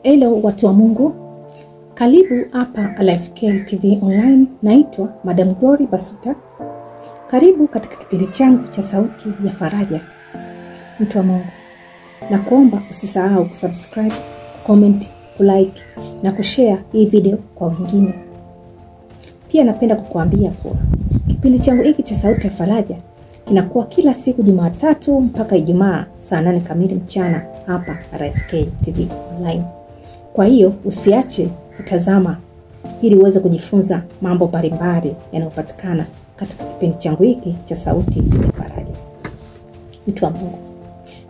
Hello watu wa Mungu, karibu hapa LFK TV online. Naitwa Madam Glory Basuta. Karibu katika kipindi changu cha sauti ya faraja. Mtu wa Mungu, na kuomba usisahau kusubscribe, comment, kulike na kushare hii video kwa wengine. Pia napenda kukuambia kuwa kipindi changu hiki cha sauti ya faraja kinakuwa kila siku Jumatatu mpaka Ijumaa saa 8 kamili mchana hapa LFK TV online. Kwa hiyo usiache kutazama ili uweze kujifunza mambo mbalimbali yanayopatikana katika kipindi changu hiki cha sauti ya faraja. Mtu wa Mungu,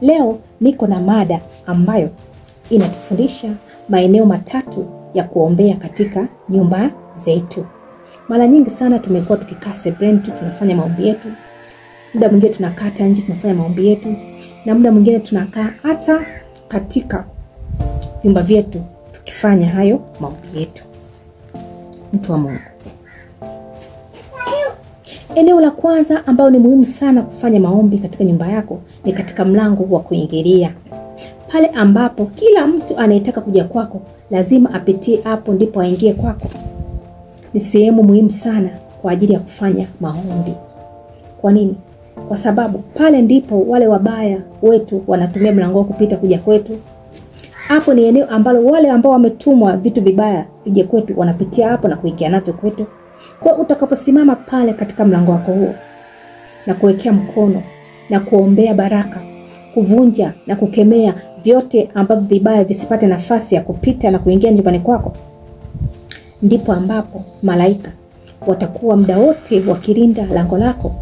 leo niko na mada ambayo inatufundisha maeneo matatu ya kuombea katika nyumba zetu. Mara nyingi sana tumekuwa tukikaa sebuleni tu tunafanya maombi yetu. Muda mwingine tunakaa nje tunafanya maombi yetu, na muda mwingine tunakaa hata katika vyumba vyetu tukifanya hayo maombi yetu. Mtu wa Mungu, eneo la kwanza ambao ni muhimu sana kufanya maombi katika nyumba yako ni katika mlango wa kuingilia. Pale ambapo kila mtu anayetaka kuja kwako lazima apitie hapo ndipo aingie kwako. Ni sehemu muhimu sana kwa ajili ya kufanya maombi. Kwa nini? Kwa sababu pale ndipo wale wabaya wetu wanatumia mlango kupita kuja kwetu. Hapo ni eneo ambalo wale ambao wametumwa vitu vibaya vije kwetu wanapitia hapo na kuingia navyo kwetu. Kwa utakaposimama pale katika mlango wako huo na kuwekea mkono na kuombea baraka, kuvunja na kukemea vyote ambavyo vibaya visipate nafasi ya kupita na kuingia nyumbani kwako, ndipo ambapo malaika watakuwa muda wote wakilinda lango lako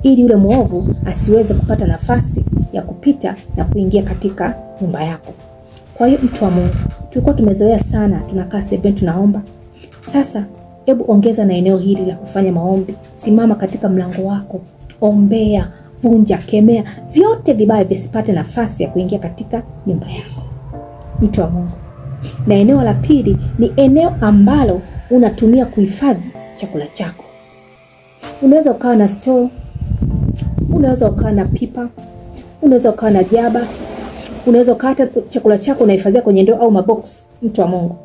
ili yule muovu asiweze kupata nafasi ya kupita na kuingia katika nyumba yako. Kwa hiyo mtu wa Mungu, tulikuwa tumezoea sana tunakaa sebuleni tunaomba. Sasa hebu ongeza na eneo hili la kufanya maombi. Simama katika mlango wako, ombea, vunja, kemea vyote vibaya visipate nafasi ya kuingia katika nyumba yako. Mtu wa Mungu, na eneo la pili ni eneo ambalo unatumia kuhifadhi chakula chako. Unaweza ukawa na store, unaweza ukawa na pipa, unaweza ukawa na jaba, unaweza ukata chakula chako unahifadhia kwenye ndoo au mabox. Mtu wa Mungu,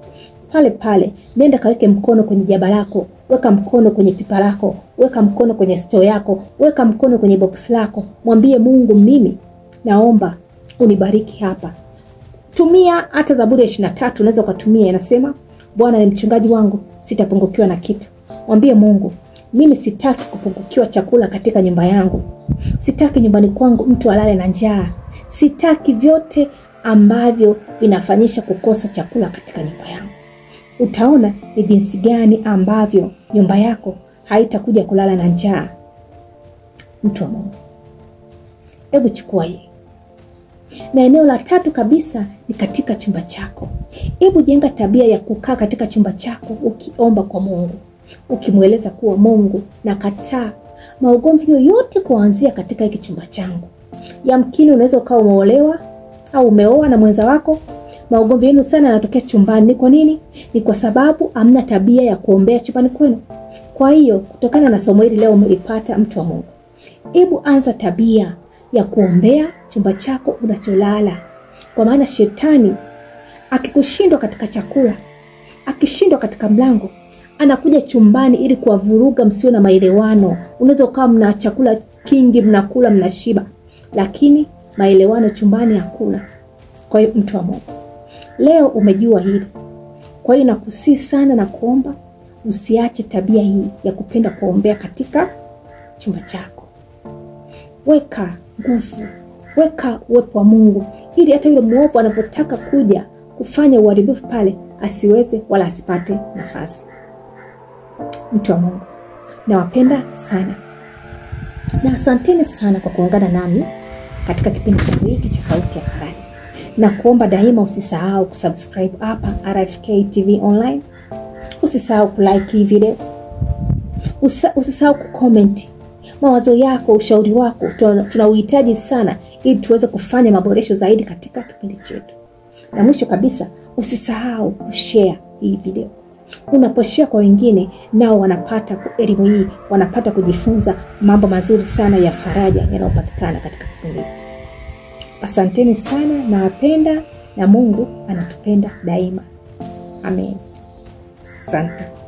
pale nenda kaweke mkono kwenye jaba lako, weka mkono kwenye pipa lako, weka mkono kwenye store yako, weka mkono kwenye box lako. Mwambie Mungu, mimi naomba unibariki hapa. Tumia hata Zaburi ya 23 unaweza kutumia, inasema Bwana ni mchungaji wangu, sitapungukiwa na kitu. Mwambie Mungu, mimi sitaki kupungukiwa chakula katika nyumba yangu. Sitaki nyumbani kwangu mtu alale na njaa. Sitaki vyote ambavyo vinafanyisha kukosa chakula katika nyumba yangu. Utaona ni jinsi gani ambavyo nyumba yako haitakuja kulala na njaa. Mtu wa Mungu, hebu chukua hii. Na eneo la tatu kabisa ni katika chumba chako. Hebu jenga tabia ya kukaa katika chumba chako ukiomba kwa Mungu, ukimweleza kuwa Mungu, nakataa maugomvi yoyote kuanzia katika hiki chumba changu. Yamkini unaweza ukawa umeolewa au umeoa na mwenza wako, maugomvi yenu sana yanatokea chumbani. Kwa nini? Ni kwa sababu hamna tabia ya kuombea chumbani kwenu. Kwa hiyo kutokana na somo hili leo umelipata, mtu wa Mungu, hebu anza tabia ya kuombea chumba chako unacholala. Kwa maana shetani akikushindwa katika chakula, akishindwa katika mlango, anakuja chumbani ili kuwavuruga msiwe na maelewano. Unaweza ukawa mna chakula kingi, mnakula mnashiba, lakini maelewano chumbani hakuna. Kwa hiyo mtu wa Mungu, leo umejua hili. Kwa hiyo nakusihi sana na kuomba usiache tabia hii ya kupenda kuombea katika chumba chako. Weka nguvu, weka uwepo wa Mungu ili hata yule muovu anapotaka kuja kufanya uharibifu pale asiweze wala asipate nafasi. Mtu wa Mungu, nawapenda sana. Na asanteni sana kwa kuungana nami katika kipindi changu hiki cha sauti ya faraja. Na kuomba daima usisahau kusubscribe hapa RFK TV online. Usisahau kulike hii video. Usisahau kucomment mawazo yako, ushauri wako. Tunauhitaji sana ili tuweze kufanya maboresho zaidi katika kipindi chetu. Na mwisho kabisa, usisahau kushare hii video. Unaposhare kwa wengine, nao wanapata elimu hii, wanapata kujifunza mambo mazuri sana ya faraja yanayopatikana katika kipindi. Asanteni sana, nawapenda. na Mungu anatupenda daima. Amen. Asante.